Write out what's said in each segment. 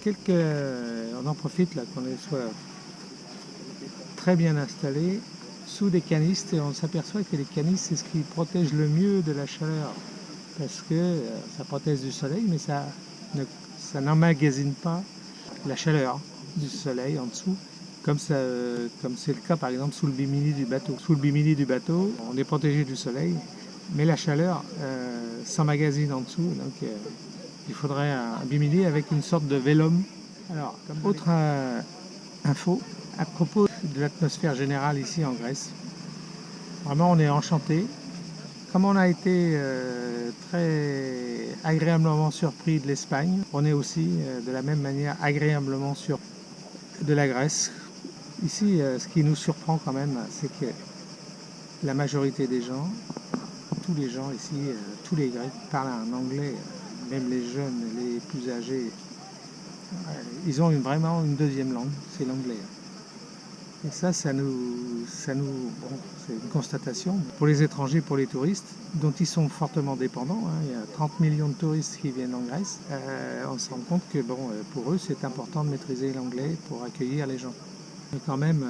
on en profite là qu'on soit très bien installé sous des canistes et on s'aperçoit que les canistes c'est ce qui protège le mieux de la chaleur parce que ça protège du soleil mais ça n'emmagasine pas la chaleur du soleil en dessous comme c'est le cas par exemple sous le bimini du bateau. Sous le bimini du bateau on est protégé du soleil mais la chaleur s'emmagasine en dessous donc il faudrait un bimini avec une sorte de vélum. Alors, autre info à propos de l'atmosphère générale ici en Grèce. Vraiment, on est enchanté. Comme on a été très agréablement surpris de l'Espagne, on est aussi de la même manière agréablement surpris de la Grèce. Ici, ce qui nous surprend quand même, c'est que la majorité des gens, tous les gens ici, tous les Grecs parlent un anglais. Même les jeunes, les plus âgés, ils ont vraiment une deuxième langue, c'est l'anglais. Et ça nous bon, c'est une constatation. Pour les étrangers, pour les touristes, dont ils sont fortement dépendants, il y a 30 millions de touristes qui viennent en Grèce, on se rend compte que bon, pour eux, c'est important de maîtriser l'anglais pour accueillir les gens. Mais quand même,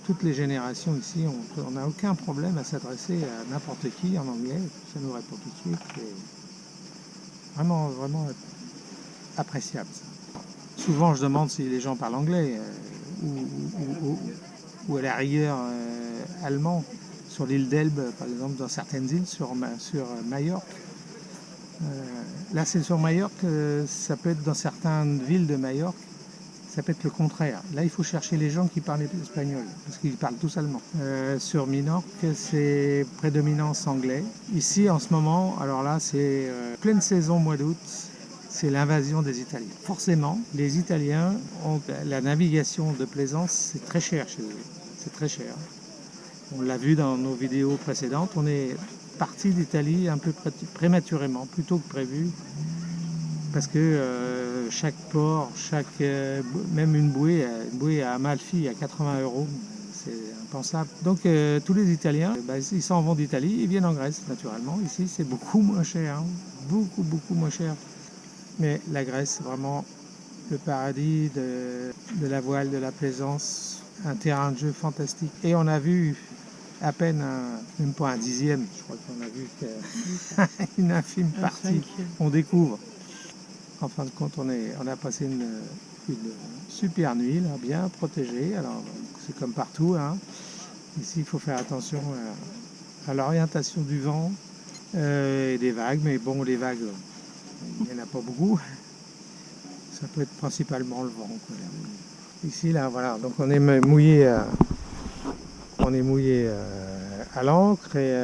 toutes les générations ici, on n'a aucun problème à s'adresser à n'importe qui en anglais, ça nous répond tout de suite. Vraiment, vraiment appréciable. Ça. Souvent, je demande si les gens parlent anglais ou à la rigueur allemand. Sur l'île d'Elbe, par exemple, dans certaines îles, sur Majorque. Là, c'est sur Majorque, ça peut être dans certaines villes de Majorque, ça peut être le contraire. Là, il faut chercher les gens qui parlent espagnol, parce qu'ils parlent tous allemand. Sur Minorque, c'est prédominance anglais. Ici, en ce moment, alors là, c'est pleine saison mois d'août, c'est l'invasion des Italiens. Forcément, les Italiens ont la navigation de plaisance, c'est très cher chez eux. C'est très cher. On l'a vu dans nos vidéos précédentes, on est parti d'Italie un peu prématurément, plutôt que prévu. Parce que chaque port, même une bouée à Amalfi à 80 €, c'est impensable. Donc tous les Italiens, ils s'en vont d'Italie, ils viennent en Grèce naturellement. Ici c'est beaucoup moins cher, beaucoup moins cher. Mais la Grèce, vraiment le paradis de la voile, de la plaisance, un terrain de jeu fantastique. Et on a vu à peine, même pas un dixième, je crois qu'on a vu une infime partie. On découvre. En fin de compte, on a passé une super nuit, là, bien protégée. Alors, c'est comme partout. Ici, il faut faire attention à l'orientation du vent et des vagues. Mais bon, les vagues, il n'y en a pas beaucoup. Ça peut être principalement le vent, quoi. Ici, là, voilà. Donc, on est mouillé à l'ancre et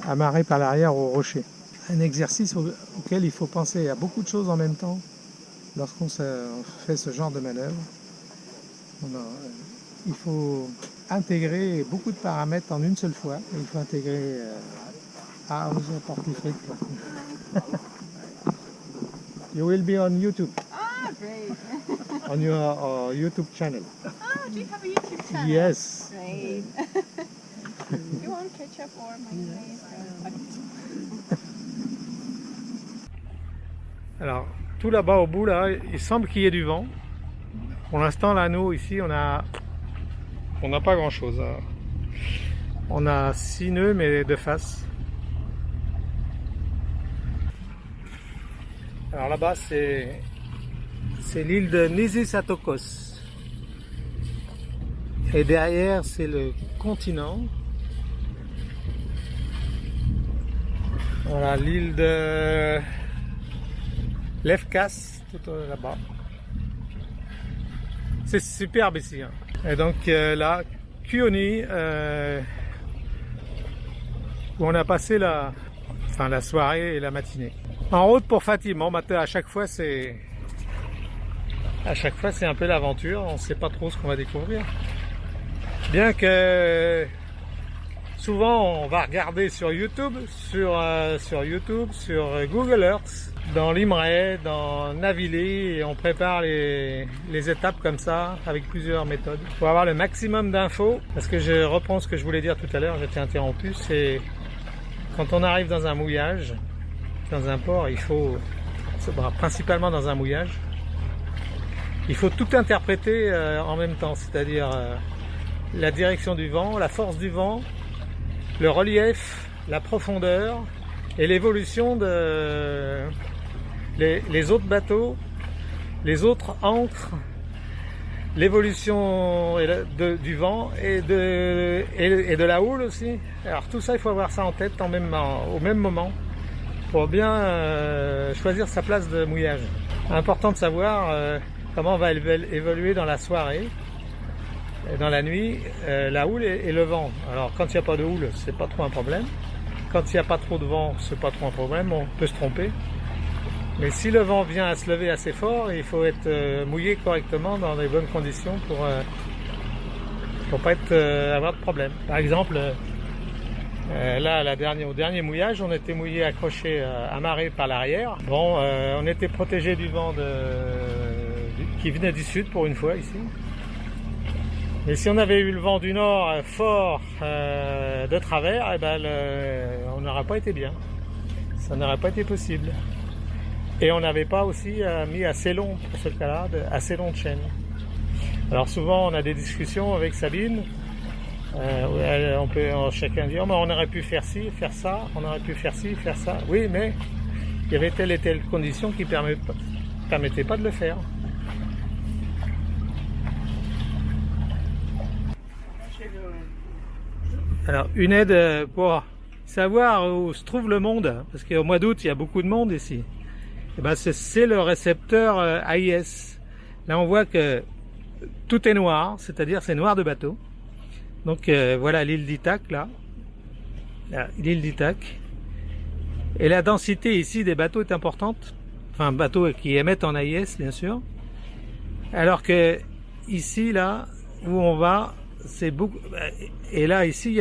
amarré par l'arrière au rocher. Un exercice auquel il faut penser à beaucoup de choses en même temps lorsqu'on fait ce genre de manœuvre. Il faut intégrer beaucoup de paramètres en une seule fois. Il faut intégrer... vous apportez les frites. You will be on YouTube. Ah, great. On your YouTube channel. Oh, do you have a YouTube channel? Yes. Great. You want ketchup or mayonnaise? Alors, tout là-bas au bout, là, il semble qu'il y ait du vent. Pour l'instant, là, nous, ici, on n'a pas grand-chose. On a 6 nœuds, mais de face. Alors là-bas, c'est l'île de Nisisatokos. Et derrière, c'est le continent. Voilà, l'île de Lefkas, tout là-bas. C'est superbe ici. Et donc là, Kuoni, où on a passé la soirée et la matinée. En route pour Fatime. Bon, à chaque fois c'est un peu l'aventure. On ne sait pas trop ce qu'on va découvrir. Bien que souvent on va regarder sur YouTube, sur Google Earth, dans l'Imre, dans Navili, et on prépare les étapes comme ça, avec plusieurs méthodes, pour avoir le maximum d'infos. Parce que je reprends ce que je voulais dire tout à l'heure, j'étais interrompu, c'est quand on arrive dans un mouillage, dans un port, il faut, principalement dans un mouillage, il faut tout interpréter en même temps, c'est-à-dire la direction du vent, la force du vent, le relief, la profondeur et l'évolution de les autres bateaux, les autres ancres, l'évolution du vent et de la houle aussi. Alors tout ça, il faut avoir ça en tête au même moment pour bien choisir sa place de mouillage. Important de savoir comment on va évoluer dans la soirée, et dans la nuit, la houle et le vent. Alors quand il n'y a pas de houle, c'est pas trop un problème. Quand il n'y a pas trop de vent, c'est pas trop un problème, on peut se tromper. Mais si le vent vient à se lever assez fort, il faut être mouillé correctement dans les bonnes conditions pour pas avoir de problème. Par exemple, là, au dernier mouillage, on était mouillé, accroché, amarré par l'arrière. Bon, on était protégé du vent qui venait du sud pour une fois ici. Mais si on avait eu le vent du nord fort de travers, eh ben on n'aurait pas été bien. Ça n'aurait pas été possible. Et on n'avait pas aussi mis assez long, pour ce cas-là, assez long de chaîne. Alors souvent on a des discussions avec Sabine, on peut chacun dire, oh, mais on aurait pu faire ci, faire ça, on aurait pu faire ci, faire ça. Oui, mais il y avait telle et telle condition qui ne permettait pas de le faire. Alors une aide pour savoir où se trouve le monde, parce qu'au mois d'août il y a beaucoup de monde ici. Et ben c'est le récepteur AIS. Là on voit que tout est noir, c'est-à-dire c'est noir de bateau. Donc voilà l'île d'Ithaque là, l'île d'Ithaque. Et la densité ici des bateaux est importante, enfin bateaux qui émettent en AIS bien sûr. Alors que ici là où on va, c'est beaucoup. Et là ici il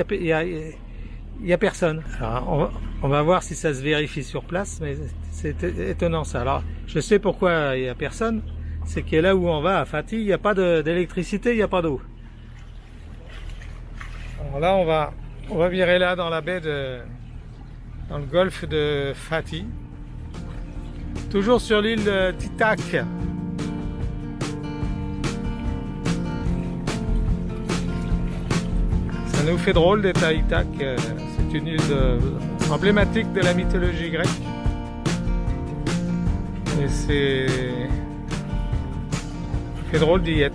y a personne. Alors, on va voir si ça se vérifie sur place, mais c'est étonnant ça. Alors je sais pourquoi il y a personne, c'est que là où on va à Fatih, il n'y a pas d'électricité, il n'y a pas d'eau. Alors là on va virer là dans la baie dans le golfe de Fatih, toujours sur l'île d'Ithaque. Ça nous fait drôle d'être à Ithaque, c'est une île emblématique de la mythologie grecque. Et c'est drôle d'y être.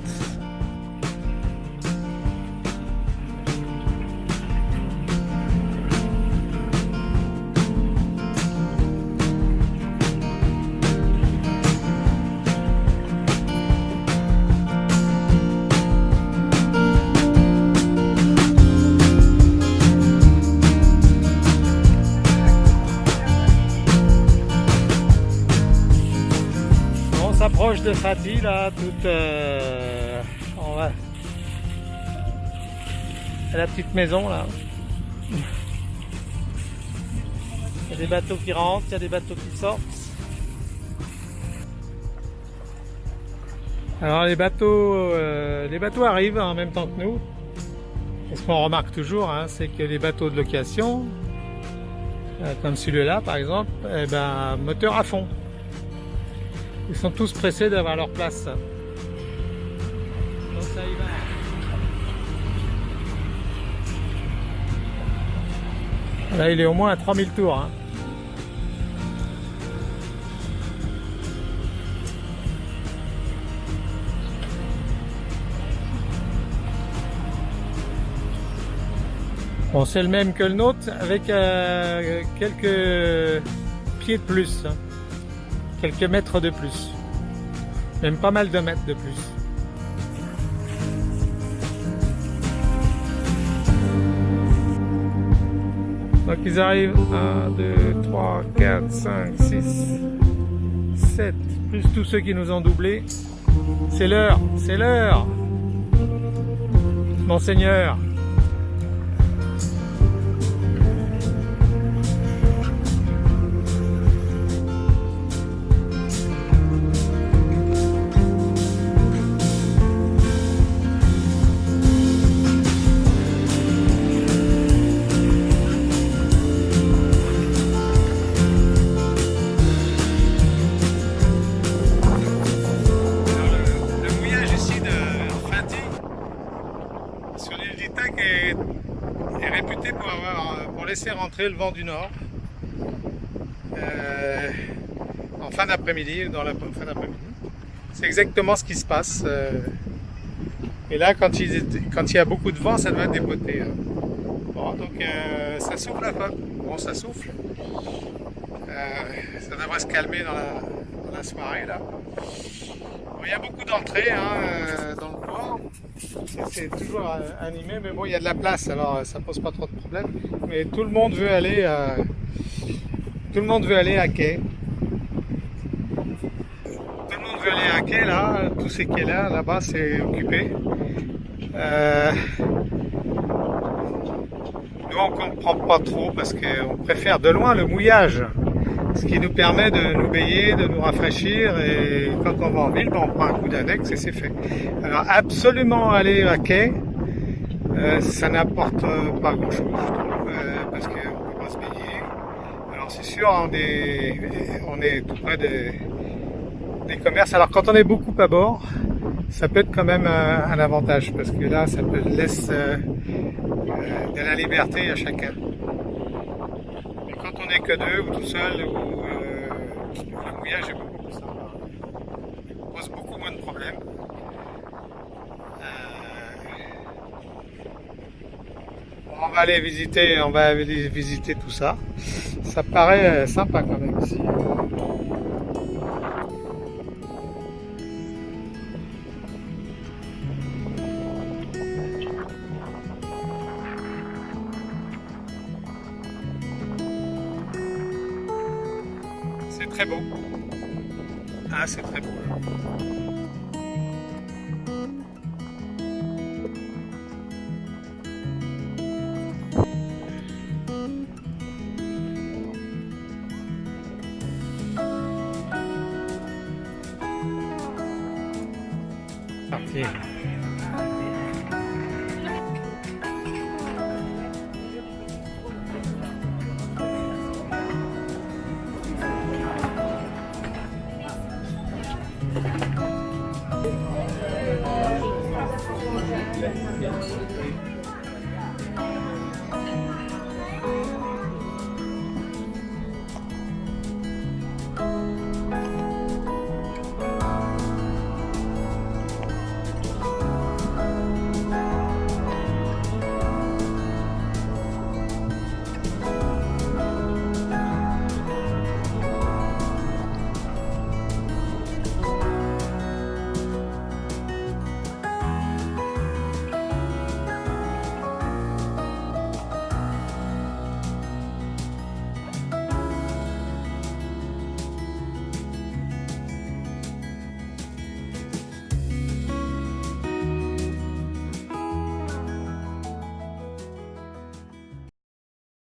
Proche de Fatih là, on va à la petite maison là. Il y a des bateaux qui rentrent, il y a des bateaux qui sortent. Alors les bateaux arrivent en même temps que nous. Et ce qu'on remarque toujours, hein, c'est que les bateaux de location, comme celui-là par exemple, eh ben, moteur à fond. Ils sont tous pressés d'avoir leur place. Donc ça y va. Là il est au moins à 3000 tours. Hein. Bon, c'est le même que le nôtre avec quelques pieds de plus. Hein. Quelques mètres de plus, même pas mal de mètres de plus. Donc ils arrivent 1, 2, 3, 4, 5, 6, 7, plus tous ceux qui nous ont doublés. C'est l'heure, Monseigneur. Multitac est réputé pour laisser rentrer le vent du nord en fin d'après-midi, dans la fin d'après-midi. C'est exactement ce qui se passe. Et là, quand il y a beaucoup de vent, ça doit dépoter. Hein. Bon, donc ça souffle un peu. Bon, ça souffle. Ça devrait se calmer dans la soirée là. Bon, il y a beaucoup d'entrées hein, dans le port. C'est toujours animé, mais bon, il y a de la place, alors ça pose pas trop de problèmes. Mais tout le monde veut aller à quai. Tout le monde veut aller à quai là. Tous ces quais là-bas, c'est occupé. Nous, on comprend pas trop parce qu'on préfère de loin le mouillage. Ce qui nous permet de nous baigner, de nous rafraîchir, et quand on va en ville, ben on prend un coup d'index et c'est fait. Alors absolument aller à quai, ça n'apporte pas grand chose, je trouve, parce qu'on ne peut pas se baigner. Alors c'est sûr, on est tout près des commerces. Alors quand on est beaucoup à bord, ça peut être quand même un avantage, parce que là, ça peut laisser de la liberté à chacun. Quand on n'est que deux ou tout seul, le mouillage est beaucoup plus simple. Il pose beaucoup moins de problèmes. On va aller visiter tout ça. Ça paraît sympa quand même ici. C'est très beau. Ah, c'est très beau. Parti.